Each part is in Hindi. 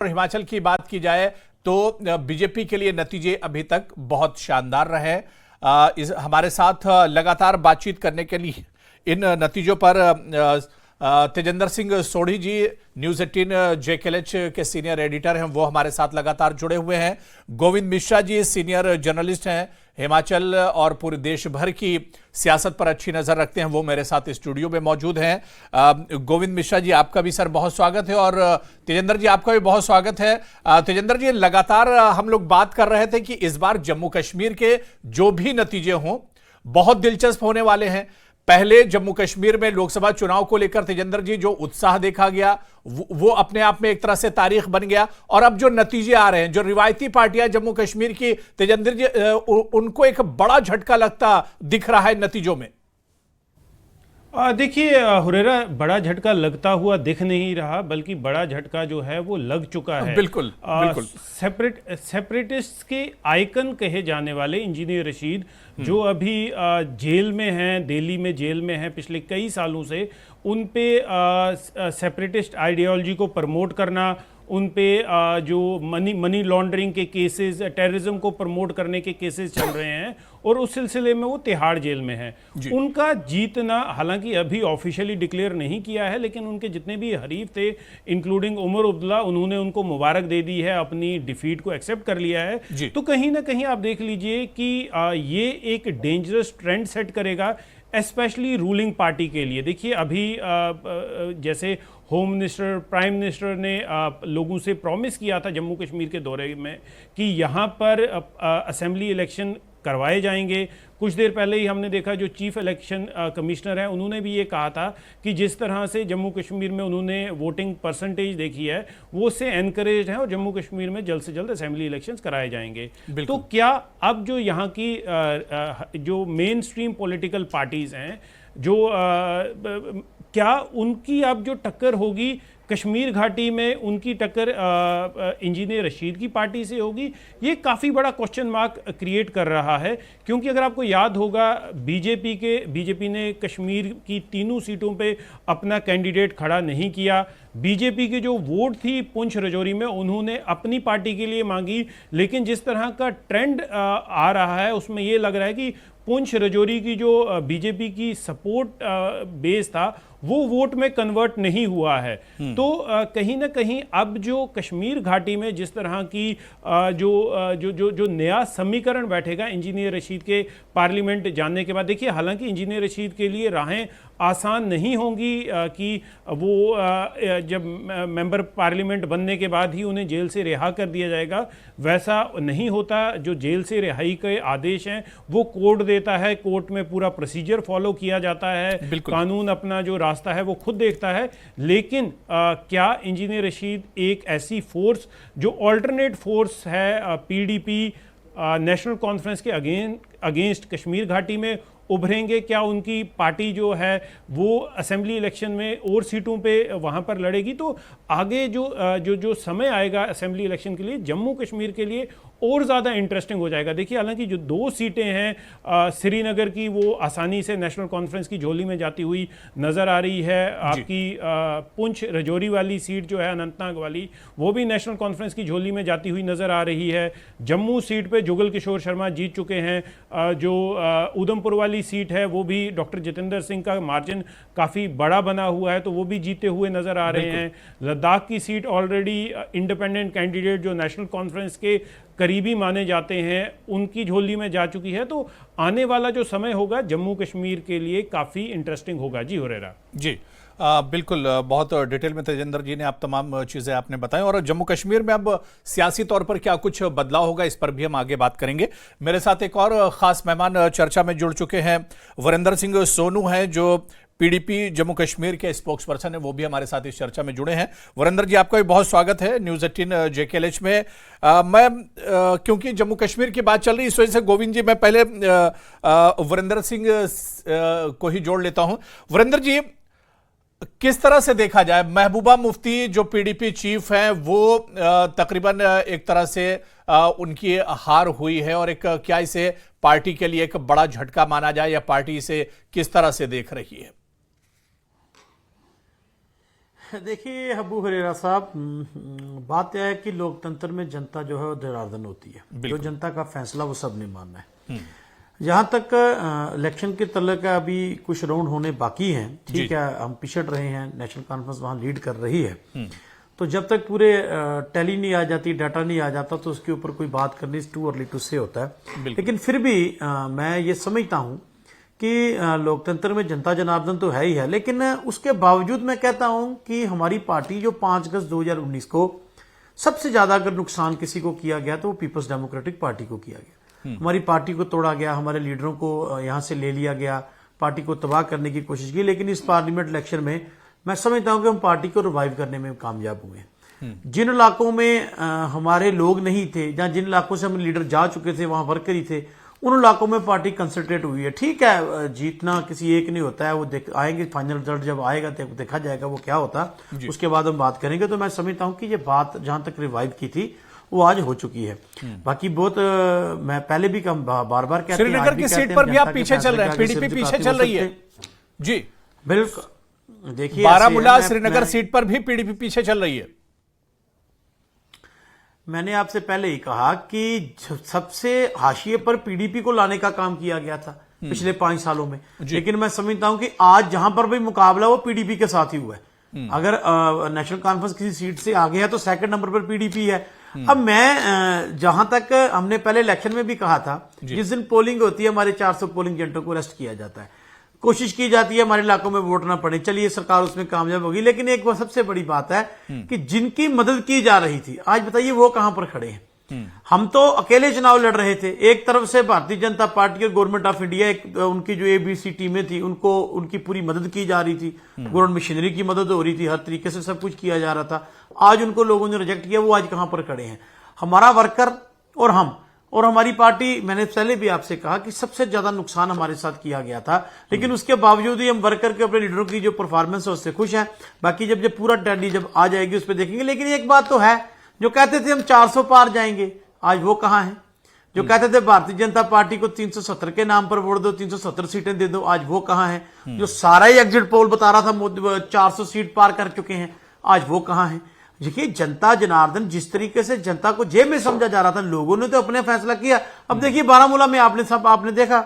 हिमाचल की बात की जाए तो बीजेपी के लिए नतीजे अभी तक बहुत शानदार रहे। हमारे साथ लगातार बातचीत करने के लिए इन नतीजों पर तेजेंद्र सिंह सोढ़ी जी न्यूज 18 JKLH के सीनियर एडिटर हैं, वो हमारे साथ लगातार जुड़े हुए हैं। गोविंद मिश्रा जी सीनियर जर्नलिस्ट हैं, हिमाचल और पूरे देश भर की सियासत पर अच्छी नजर रखते हैं, वो मेरे साथ स्टूडियो में मौजूद हैं। गोविंद मिश्रा जी आपका भी सर बहुत स्वागत है और तेजेंद्र जी आपका भी बहुत स्वागत है। तेजेंद्र जी, लगातार हम लोग बात कर रहे थे कि इस बार जम्मू कश्मीर के जो भी नतीजे हों बहुत दिलचस्प होने वाले हैं। पहले जम्मू कश्मीर में लोकसभा चुनाव को लेकर तेजेंद्र जी जो उत्साह देखा गया वो अपने आप में एक तरह से तारीख बन गया, और अब जो नतीजे आ रहे हैं, जो रिवायती पार्टियां जम्मू कश्मीर की, तेजेंद्र जी उनको एक बड़ा झटका लगता दिख रहा है नतीजों में। देखिए हुरेरा, बड़ा झटका लगता हुआ दिख नहीं रहा, बल्कि बड़ा झटका जो है वो लग चुका है। बिल्कुल बिल्कुल। सेपरेटिस्ट के आइकन कहे जाने वाले इंजीनियर रशीद जो अभी जेल में हैं, दिल्ली में जेल में हैं पिछले कई सालों से, उन पे सेपरेटिस्ट आइडियोलॉजी को प्रमोट करना, उन पे जो मनी लॉन्ड्रिंग के केसेस, टेररिज्म को प्रमोट करने के केसेस चल रहे हैं, और उस सिलसिले में वो तिहाड़ जेल में हैं। उनका जीतना हालांकि अभी ऑफिशियली डिक्लेयर नहीं किया है, लेकिन उनके जितने भी हरीफ थे इंक्लूडिंग उमर अब्दुल्ला, उन्होंने उनको मुबारक दे दी है, अपनी डिफीट को एक्सेप्ट कर लिया है। तो कहीं ना कहीं आप देख लीजिए कि ये एक डेंजरस ट्रेंड सेट करेगा एस्पेशली रूलिंग पार्टी के लिए। देखिए अभी जैसे होम मिनिस्टर, प्राइम मिनिस्टर ने लोगों से प्रॉमिस किया था जम्मू कश्मीर के दौरे में कि यहाँ पर असेंबली इलेक्शन करवाए जाएंगे। कुछ देर पहले ही हमने देखा जो चीफ इलेक्शन कमिश्नर है, उन्होंने भी ये कहा था कि जिस तरह से जम्मू कश्मीर में उन्होंने वोटिंग परसेंटेज देखी है वो उससे एनकरेज है, और जम्मू कश्मीर में जल्द से जल्द असेंबली इलेक्शंस कराए जाएंगे। तो क्या अब जो यहाँ की जो मेन स्ट्रीम पॉलिटिकल पार्टीज हैं, जो क्या उनकी अब जो टक्कर होगी कश्मीर घाटी में, उनकी टक्कर इंजीनियर रशीद की पार्टी से होगी, ये काफ़ी बड़ा क्वेश्चन मार्क क्रिएट कर रहा है। क्योंकि अगर आपको याद होगा बीजेपी ने कश्मीर की तीनों सीटों पे अपना कैंडिडेट खड़ा नहीं किया। बीजेपी की जो वोट थी पुंछ राजौरी में उन्होंने अपनी पार्टी के लिए मांगी, लेकिन जिस तरह का ट्रेंड आ रहा है उसमें ये लग रहा है कि पुंछ राजौरी की जो बीजेपी की सपोर्ट बेस था वो वोट में कन्वर्ट नहीं हुआ है। तो कहीं ना कहीं अब जो कश्मीर घाटी में जिस तरह की जो नया समीकरण बैठेगा इंजीनियर रशीद के पार्लियामेंट जानने के बाद, देखिए हालांकि इंजीनियर रशीद के लिए राहें आसान नहीं होंगी कि वो जब मेंबर पार्लियामेंट बनने के बाद ही उन्हें जेल से रिहा कर दिया जाएगा, वैसा नहीं होता। जो जेल से रिहाई के आदेश हैं वो कोर्ट देता है, कोर्ट में पूरा प्रोसीजर फॉलो किया जाता है, कानून अपना जो रास्ता है वो खुद देखता है। लेकिन क्या इंजीनियर रशीद एक ऐसी फोर्स जो ऑल्टरनेट फोर्स है PDP नेशनल कॉन्फ्रेंस के अगेंस्ट कश्मीर घाटी में उभरेंगे? क्या उनकी पार्टी जो है वो असेंबली इलेक्शन में और सीटों पे वहाँ पर लड़ेगी? तो आगे जो समय आएगा असेंबली इलेक्शन के लिए जम्मू कश्मीर के लिए और ज़्यादा इंटरेस्टिंग हो जाएगा। देखिए हालांकि जो 2 सीटें हैं श्रीनगर की, वो आसानी से नेशनल कॉन्फ्रेंस की झोली में जाती हुई नज़र आ रही है। आपकी पुंछ राजौरी वाली सीट जो है अनंतनाग वाली, वो भी नेशनल कॉन्फ्रेंस की झोली में जाती हुई नज़र आ रही है। जम्मू सीट पे जुगल किशोर शर्मा जीत चुके हैं। जो उधमपुर वाली सीट है वो भी डॉक्टर जितेंद्र सिंह का मार्जिन काफ़ी बड़ा बना हुआ है, तो वो भी जीते हुए नज़र आ रहे हैं। लद्दाख की सीट ऑलरेडी इंडिपेंडेंट कैंडिडेट जो नेशनल कॉन्फ्रेंस के करीबी माने जाते हैं उनकी झोली में जा चुकी है। तो आने वाला जो समय होगा जम्मू कश्मीर के लिए काफ़ी इंटरेस्टिंग होगा। जी हुरेरा जी बिल्कुल, बहुत डिटेल में तेजेंद्र जी ने आप तमाम चीज़ें आपने बताई, और जम्मू कश्मीर में अब सियासी तौर पर क्या कुछ बदलाव होगा इस पर भी हम आगे बात करेंगे। मेरे साथ एक और ख़ास मेहमान चर्चा में जुड़ चुके हैं, वीरेंद्र सिंह सोनू हैं जो PDP जम्मू कश्मीर के स्पोक्स पर्सन है, वो भी हमारे साथ इस चर्चा में जुड़े हैं। वीरेंद्र जी आपका भी बहुत स्वागत है न्यूज 18 JKLH में। मैं क्योंकि जम्मू कश्मीर की बात चल रही है इस वजह से गोविंद जी मैं पहले वीरेंद्र सिंह को ही जोड़ लेता हूं। वीरेंद्र जी, किस तरह से देखा जाए, महबूबा मुफ्ती जो PDP चीफ हैं वो तकरीबन एक तरह से उनकी हार हुई है, और एक क्या इसे पार्टी के लिए एक बड़ा झटका माना जाए, या पार्टी इसे किस तरह से देख रही है? देखिए अबू हुरैरा साहब, बात यह है कि लोकतंत्र में जनता जो है वो जनार्दन होती है। जो जनता का फैसला वो सबने मानना है। जहां तक इलेक्शन के तल्लुक है, अभी कुछ राउंड होने बाकी हैं, ठीक है, हम पिछड़ रहे हैं, नेशनल कॉन्फ्रेंस वहां लीड कर रही है। तो जब तक पूरे टैली नहीं आ जाती, डाटा नहीं आ जाता, तो उसके ऊपर कोई बात करनी इज टू अर्ली टू से होता है। लेकिन फिर भी मैं ये समझता हूं कि लोकतंत्र में जनता जनार्दन तो है ही है, लेकिन उसके बावजूद मैं कहता हूं कि हमारी पार्टी जो 5 अगस्त 2019 को सबसे ज्यादा अगर नुकसान किसी को किया गया तो वो पीपल्स डेमोक्रेटिक पार्टी को किया गया। हमारी पार्टी को तोड़ा गया, हमारे लीडरों को यहां से ले लिया गया, पार्टी को तबाह करने की कोशिश की। लेकिन इस पार्लियामेंट इलेक्शन में मैं समझता हूं कि हम पार्टी को रिवाइव करने में कामयाब हुए। जिन इलाकों में हमारे लोग नहीं थे, या जिन इलाकों से हम लीडर जा चुके थे, वहां वर्कर ही थे, उन इलाकों में पार्टी कंसंट्रेट हुई है। ठीक है, जीतना किसी एक नहीं होता है, वो आएंगे फाइनल रिजल्ट जब आएगा तो देखा जाएगा वो क्या होता, उसके बाद हम बात करेंगे। तो मैं समझता हूं कि ये बात जहां तक रिवाइव की थी वो आज हो चुकी है। बाकी बहुत मैं पहले भी बार बार कहते हैं, श्रीनगर की सीट पर भी आप पीछे चल रहे हैं, पीडीपी पीछे चल रही है जी। बिल्कुल, देखिए बारामूला श्रीनगर सीट पर भी पीडीपी पीछे चल रही है। मैंने आपसे पहले ही कहा कि सबसे हाशिए पर पीडीपी को लाने का काम किया गया था पिछले 5 सालों में। लेकिन मैं समझता हूं कि आज जहां पर भी मुकाबला वो पीडीपी के साथ ही हुआ है। अगर नेशनल कॉन्फ्रेंस किसी सीट से आगे है तो सेकंड नंबर पर पीडीपी है। अब मैं जहां तक हमने पहले इलेक्शन में भी कहा था, जिस दिन पोलिंग होती है हमारे 400 पोलिंग एजेंटों को अरेस्ट किया जाता है, कोशिश की जाती है हमारे इलाकों में वोट ना पड़े। चलिए सरकार उसमें कामयाब होगी, लेकिन एक वो सबसे बड़ी बात है कि जिनकी मदद की जा रही थी, आज बताइए वो कहां पर खड़े हैं। हम तो अकेले चुनाव लड़ रहे थे। एक तरफ से भारतीय जनता पार्टी और गवर्नमेंट ऑफ इंडिया, उनकी जो एबीसी टीमें थी, उनको उनकी पूरी मदद की जा रही थी, गवर्नमेंट मशीनरी की मदद हो रही थी, हर तरीके से सब कुछ किया जा रहा था। आज उनको लोगों ने रिजेक्ट किया, वो आज कहां पर खड़े हैं। हमारा वर्कर और हम और हमारी पार्टी, मैंने पहले भी आपसे कहा कि सबसे ज्यादा नुकसान हमारे साथ किया गया था, लेकिन उसके बावजूद ही हम वर्कर के अपने लीडरों की जो परफॉर्मेंस है उससे खुश हैं। बाकी जब पूरा टैली जब आ जाएगी उस पर देखेंगे। लेकिन एक बात तो है, जो कहते थे हम 400 पार जाएंगे, आज वो कहां है। जो कहते थे भारतीय जनता पार्टी को 370 के नाम पर वोट दो, 370 सीटें दे दो, आज वो कहां है। जो सारा ही एग्जिट पोल बता रहा था 400 सीट पार कर चुके हैं, आज वो कहां है। देखिए जनता जनार्दन, जिस तरीके से जनता को जेब में समझा जा रहा था, लोगों ने तो अपने फैसला किया। अब देखिए बारामूला में आपने देखा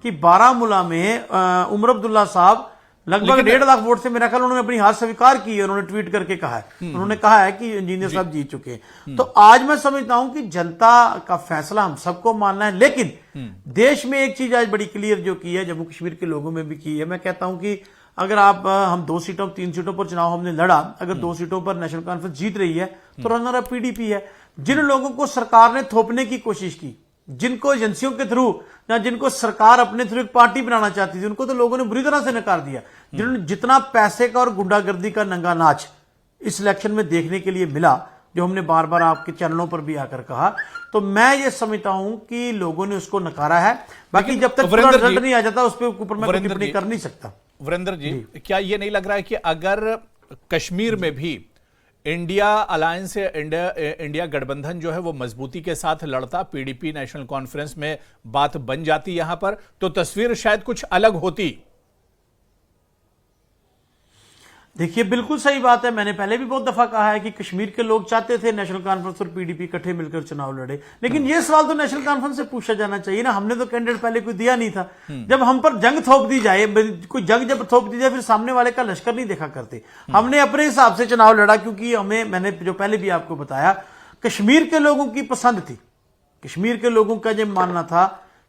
कि बारामूला में उमर अब्दुल्ला साहब लगभग 1.5 लाख वोट से, मेरा ख्याल उन्होंने अपनी हार स्वीकार की है। उन्होंने ट्वीट करके कहा है, उन्होंने कहा है कि इंजीनियर साहब जीत चुके हैं। तो आज मैं समझता हूं कि जनता का फैसला हम सबको मानना है। लेकिन देश में एक चीज आज बड़ी क्लियर जो की है, जम्मू कश्मीर के लोगों में भी की है। मैं कहता हूं कि अगर हम 2 सीटों 3 सीटों पर चुनाव हमने लड़ा, अगर 2 सीटों पर नेशनल कॉन्फ्रेंस जीत रही है तो रनर अप पीडीपी है। जिन लोगों को सरकार ने थोपने की कोशिश की, जिनको एजेंसियों के थ्रू या जिनको सरकार अपने थ्रू एक पार्टी बनाना चाहती थी, उनको तो लोगों ने बुरी तरह से नकार दिया। जिन्होंने जितना पैसे का और गुंडागर्दी का नंगा नाच इस इलेक्शन में देखने के लिए मिला, जो हमने बार बार आपके चैनलों पर भी आकर कहा, तो मैं ये समझता हूं कि लोगों ने उसको नकारा है। बाकी जब तक रिजल्ट नहीं आ जाता उस पर ऊपर मैं टिप्पणी कर नहीं सकता। वीरेंद्र जी, क्या ये नहीं लग रहा है कि अगर कश्मीर में भी इंडिया अलायंस, इंडिया गठबंधन जो है वो मजबूती के साथ लड़ता, पीडीपी नेशनल कॉन्फ्रेंस में बात बन जाती यहां पर, तो तस्वीर शायद कुछ अलग होती। देखिए बिल्कुल सही बात है। मैंने पहले भी बहुत दफा कहा है कि कश्मीर के लोग चाहते थे नेशनल कॉन्फ्रेंस और पीडीपी इकट्ठे मिलकर चुनाव लड़े, लेकिन ये सवाल तो नेशनल कॉन्फ्रेंस से पूछा जाना चाहिए ना। हमने तो कैंडिडेट पहले कोई दिया नहीं था। जब हम पर जंग थोप दी जाए, कोई जंग जब थोप दी जाए, फिर सामने वाले का लश्कर नहीं देखा करते। हमने अपने हिसाब से चुनाव लड़ा, क्योंकि मैंने जो पहले भी आपको बताया, कश्मीर के लोगों की पसंद थी। कश्मीर के लोगों का ये मानना था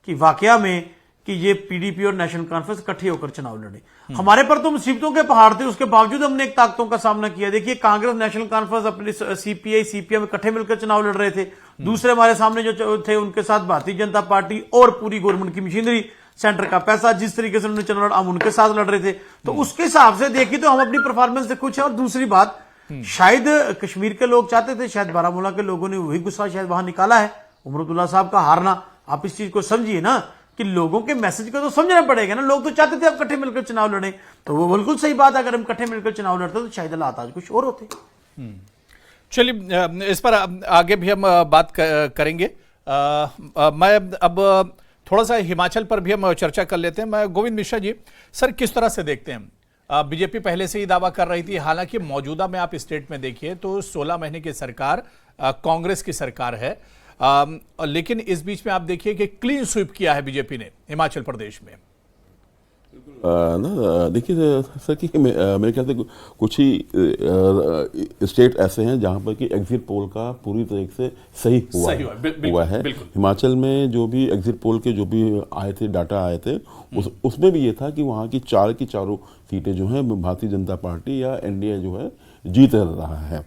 कि वाकया में कि ये पीडीपी और नेशनल कॉन्फ्रेंस इकट्ठे होकर चुनाव लड़े। हमारे पर तो मुसीबतों के पहाड़ थे, उसके बावजूद हमने एक ताकतों का सामना किया। देखिए कांग्रेस, नेशनल कॉन्फ्रेंस, अपने सीपीआई सीपीएम इकट्ठे मिलकर चुनाव लड़ रहे थे। दूसरे हमारे सामने जो थे उनके साथ भारतीय जनता पार्टी और पूरी गवर्नमेंट की मशीनरी, सेंटर का पैसा, जिस तरीके से उन्होंने चुनाव लड़ा, हम उनके साथ लड़ रहे थे। तो उसके हिसाब से देखिए तो हम अपनी परफॉर्मेंस से खुश हैं। और दूसरी बात, शायद कश्मीर के लोग चाहते थे, शायद बारामूला के लोगों ने वही गुस्सा शायद वहां निकाला है, उमर अब्दुल्ला साहब का हारना। आप इस चीज को समझिए ना कि लोगों के मैसेज को तो समझना पड़ेगा ना। लोग तो चाहते थे आप इकट्ठे मिलकर चुनाव लड़े, तो वो बिल्कुल सही बात है। अगर हम इकट्ठे मिलकर चुनाव लड़ते तो शायद हालात आज कुछ और होते। चलिए इस पर आगे भी हम बात करेंगे। मैं अब थोड़ा सा हिमाचल पर भी हम चर्चा कर लेते हैं। मैं गोविंद मिश्रा जी, सर किस तरह से देखते हैं बीजेपी पहले से ही दावा कर रही थी, हालांकि मौजूदा में आप स्टेट में देखिए तो 16 महीने की सरकार कांग्रेस की सरकार है, लेकिन इस बीच में आप देखिए कि क्लीन स्वीप किया है बीजेपी ने हिमाचल प्रदेश में। ना देखिए सर कि मेरे ख्याल से कुछ ही स्टेट ऐसे हैं जहां पर कि एग्जिट पोल का पूरी तरीके से सही हुआ है। हिमाचल में जो भी एग्जिट पोल के जो भी आए थे, डाटा आए थे, उसमें भी ये था कि वहां की चारों सीटें जो हैं भारतीय जनता पार्टी या एनडीए जो है जीत रहा है।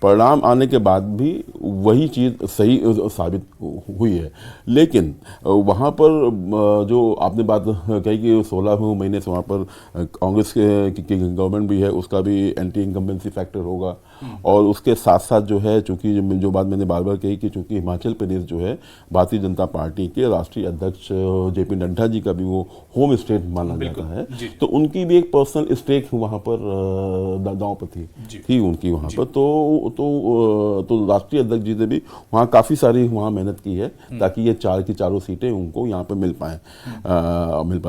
परिणाम आने के बाद भी वही चीज़ सही साबित हुई है। लेकिन वहाँ पर जो आपने बात कही कि 16 महीने से वहाँ पर कांग्रेस की गवर्नमेंट भी है, उसका भी एंटी इनकम्बेंसी फैक्टर होगा। और उसके साथ साथ जो है, चूंकि जो बात मैंने बार बार कही कि चूंकि हिमाचल प्रदेश जो है भारतीय जनता पार्टी के राष्ट्रीय अध्यक्ष जेपी नड्डा जी का भी वो होम स्टेट माना जाता है, तो उनकी भी एक पर्सनल स्टेक वहाँ पर दांव पर थी उनकी वहाँ पर। तो राष्ट्रीय अध्यक्ष जी ने भी वहाँ काफ़ी सारी वहाँ मेहनत की है ताकि ये चारों सीटें उनको यहाँ पर मिल पाए।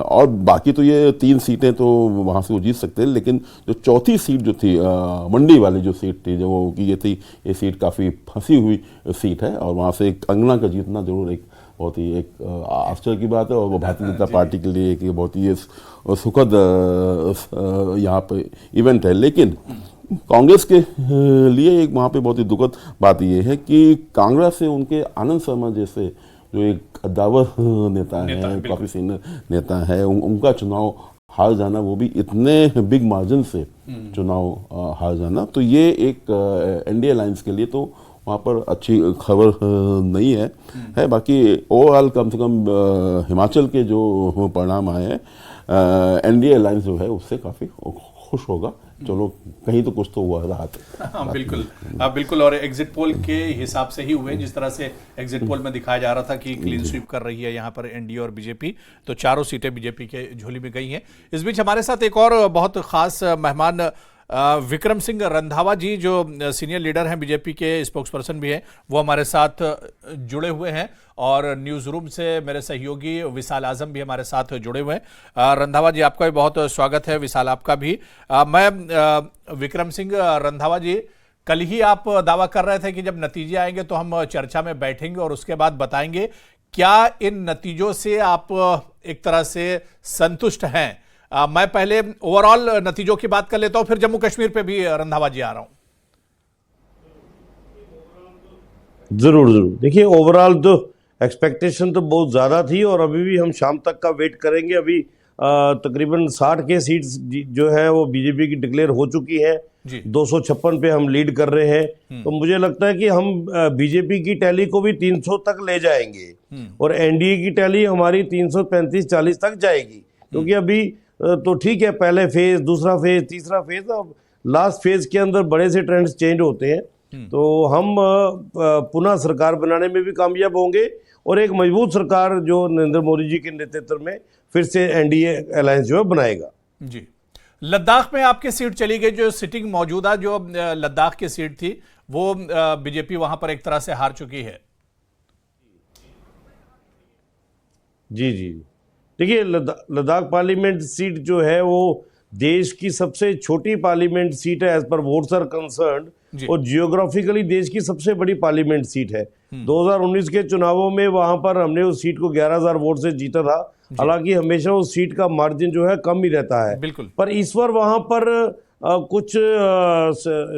और बाकी तो ये 3 सीटें तो वहाँ से वो जीत सकते हैं, लेकिन जो चौथी सीट जो थी मंडी वाली जो सीट थी, जो वो ये थी, ये सीट काफ़ी फंसी हुई सीट है और वहाँ से कंगना का जीतना जरूर एक बहुत ही एक आश्चर्य की बात है और वो भारतीय जनता पार्टी के लिए एक बहुत ही सुखद यहाँ पे इवेंट है। लेकिन कांग्रेस के लिए एक वहाँ पे बहुत ही दुखद बात ये है कि कांग्रेस से उनके आनंद शर्मा जैसे जो एक अदावर नेता है, काफ़ी सीनियर नेता है, उनका चुनाव हार जाना, वो भी इतने बिग मार्जिन से चुनाव हार जाना, तो ये एक एनडीए अलायंस के लिए तो वहाँ पर अच्छी खबर नहीं है। बाकी ओवरऑल कम से कम हिमाचल के जो परिणाम आए हैं, एनडीए अलायंस जो है उससे काफ़ी खुश होगा। चलो कहीं तो कुछ तो हुआ राहत। बिल्कुल। और एग्जिट पोल के हिसाब से ही हुए, जिस तरह से एग्जिट पोल में दिखाया जा रहा था कि क्लीन स्वीप कर रही है यहाँ पर एनडीए और बीजेपी, तो चारों सीटें बीजेपी के झोली में गई हैं। इस बीच हमारे साथ एक और बहुत खास मेहमान विक्रम सिंह रंधावा जी, जो सीनियर लीडर हैं, बीजेपी के स्पोक्स पर्सन भी हैं, वो हमारे साथ जुड़े हुए हैं। और न्यूज़ रूम से मेरे सहयोगी विशाल आजम भी हमारे साथ जुड़े हुए हैं। रंधावा जी, आपका भी बहुत स्वागत है, विशाल आपका भी। मैं विक्रम सिंह रंधावा जी, कल ही आप दावा कर रहे थे कि जब नतीजे आएंगे तो हम चर्चा में बैठेंगे और उसके बाद बताएंगे, क्या इन नतीजों से आप एक तरह से संतुष्ट हैं? मैं पहले ओवरऑल नतीजों की बात कर लेता हूं, फिर जम्मू कश्मीर पे भी रंधावा जी आ रहा हूं। जरूर देखिए, ओवरऑल तो एक्सपेक्टेशन तो बहुत ज़्यादा थी और अभी भी हम शाम तक का वेट करेंगे। अभी तकरीबन 60 के सीट्स जो है वो बीजेपी की डिक्लेयर हो चुकी है। 256 पे हम लीड कर रहे हैं। तो मुझे लगता है कि हम बीजेपी की टैली को भी 300 तक ले जाएंगे और एनडीए की टैली हमारी 335-40 तक जाएगी। क्योंकि अभी तो ठीक है, पहले फेज, दूसरा फेज, तीसरा फेज, अब लास्ट फेज के अंदर बड़े से ट्रेंड्स चेंज होते हैं। तो हम पुनः सरकार बनाने में भी कामयाब होंगे और एक मजबूत सरकार जो नरेंद्र मोदी जी के नेतृत्व में फिर से एनडीए अलायंस जो है बनाएगा। जी, लद्दाख में आपकी सीट चली गई, जो सिटिंग मौजूदा जो लद्दाख की सीट थी वो बीजेपी वहां पर एक तरह से हार चुकी है। जी देखिए, लद्दाख पार्लियामेंट सीट जो है वो देश की सबसे छोटी पार्लियामेंट सीट है as per votes are concerned, और जियोग्राफिकली देश की सबसे बड़ी पार्लियामेंट सीट है। 2019 के चुनावों में वहां पर हमने उस सीट को 11,000 वोट से जीता था। हालांकि हमेशा उस सीट का मार्जिन जो है कम ही रहता है। बिल्कुल। पर इस बार वहां पर कुछ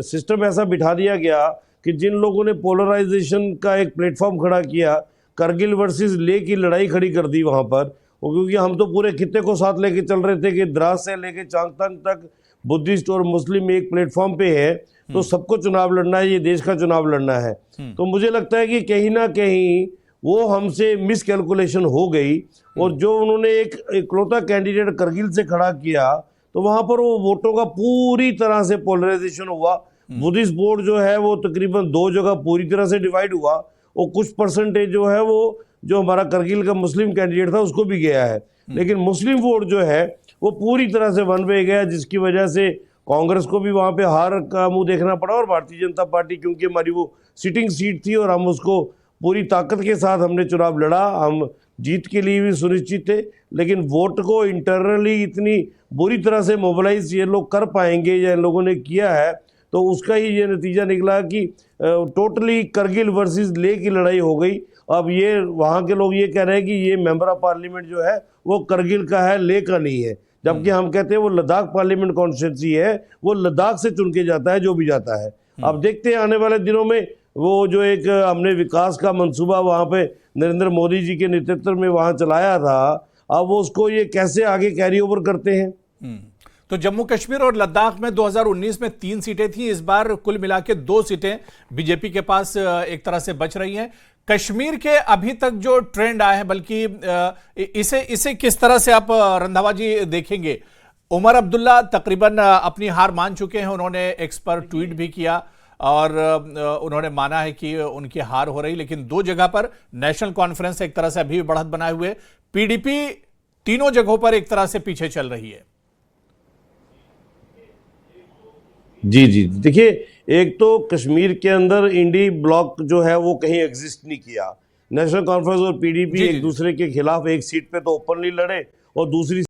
सिस्टम ऐसा बिठा दिया गया कि जिन लोगों ने पोलराइजेशन का एक प्लेटफॉर्म खड़ा किया, करगिल वर्सेस लेह की लड़ाई खड़ी कर दी वहां पर, क्योंकि हम तो पूरे खित्ते को साथ लेके चल रहे थे कि द्रास से लेके चांगथंग तक बुद्धिस्ट और मुस्लिम एक प्लेटफॉर्म पे है, तो सबको चुनाव लड़ना है, ये देश का चुनाव लड़ना है। तो मुझे लगता है कि कहीं ना कहीं वो हमसे मिस कैलकुलेशन हो गई और जो उन्होंने एक इकलौता कैंडिडेट करगिल से खड़ा किया, तो वहां पर वो वोटों का पूरी तरह से पोलराइजेशन हुआ। बुद्धिस्ट बोर्ड जो है वो तकरीबन 2 जगह पूरी तरह से डिवाइड हुआ और कुछ परसेंटेज जो है वो जो हमारा करगिल का मुस्लिम कैंडिडेट था उसको भी गया है। लेकिन मुस्लिम वोट जो है वो पूरी तरह से वन वे गया, जिसकी वजह से कांग्रेस को भी वहां पे हार का मुंह देखना पड़ा और भारतीय जनता पार्टी, क्योंकि हमारी वो सिटिंग सीट थी और हम उसको पूरी ताकत के साथ हमने चुनाव लड़ा, हम जीत के लिए भी सुनिश्चित थे, लेकिन वोट को इंटरनली इतनी बुरी तरह से मोबिलाइज ये लोग कर पाएंगे या इन लोगों ने किया है, तो उसका ही ये नतीजा निकला कि टोटली करगिल वर्सेस लेह की लड़ाई हो गई। अब ये वहाँ के लोग ये कह रहे हैं कि ये मेंबर ऑफ पार्लियामेंट जो है वो करगिल का है, लेह का नहीं है, जबकि हम कहते हैं वो लद्दाख पार्लियामेंट कॉन्स्टिट्यूंसी है, वो लद्दाख से चुन के जाता है जो भी जाता है। अब देखते हैं आने वाले दिनों में वो जो एक हमने विकास का मंसूबा वहाँ पे नरेंद्र मोदी जी के नेतृत्व में वहाँ चलाया था, अब वो उसको ये कैसे आगे कैरी ओवर करते हैं। तो जम्मू कश्मीर और लद्दाख में 2019 में 3 सीटें थी, इस बार कुल मिला के 2 सीटें बीजेपी के पास एक तरह से बच रही हैं। कश्मीर के अभी तक जो ट्रेंड आए हैं, बल्कि इसे किस तरह से आप रंधावा जी देखेंगे? उमर अब्दुल्ला तकरीबन अपनी हार मान चुके हैं, उन्होंने एक्स पर ट्वीट भी किया और उन्होंने माना है कि उनकी हार हो रही, लेकिन 2 जगह पर नेशनल कॉन्फ्रेंस एक तरह से अभी भी बढ़त बनाए हुए, पीडीपी तीनों जगहों पर एक तरह से पीछे चल रही है। जी जी, देखिए, एक तो कश्मीर के अंदर इंडी ब्लॉक जो है वो कहीं एग्जिस्ट नहीं किया। नेशनल कॉन्फ्रेंस और पीडीपी एक दूसरे के खिलाफ एक सीट पे तो ओपनली लड़े और दूसरी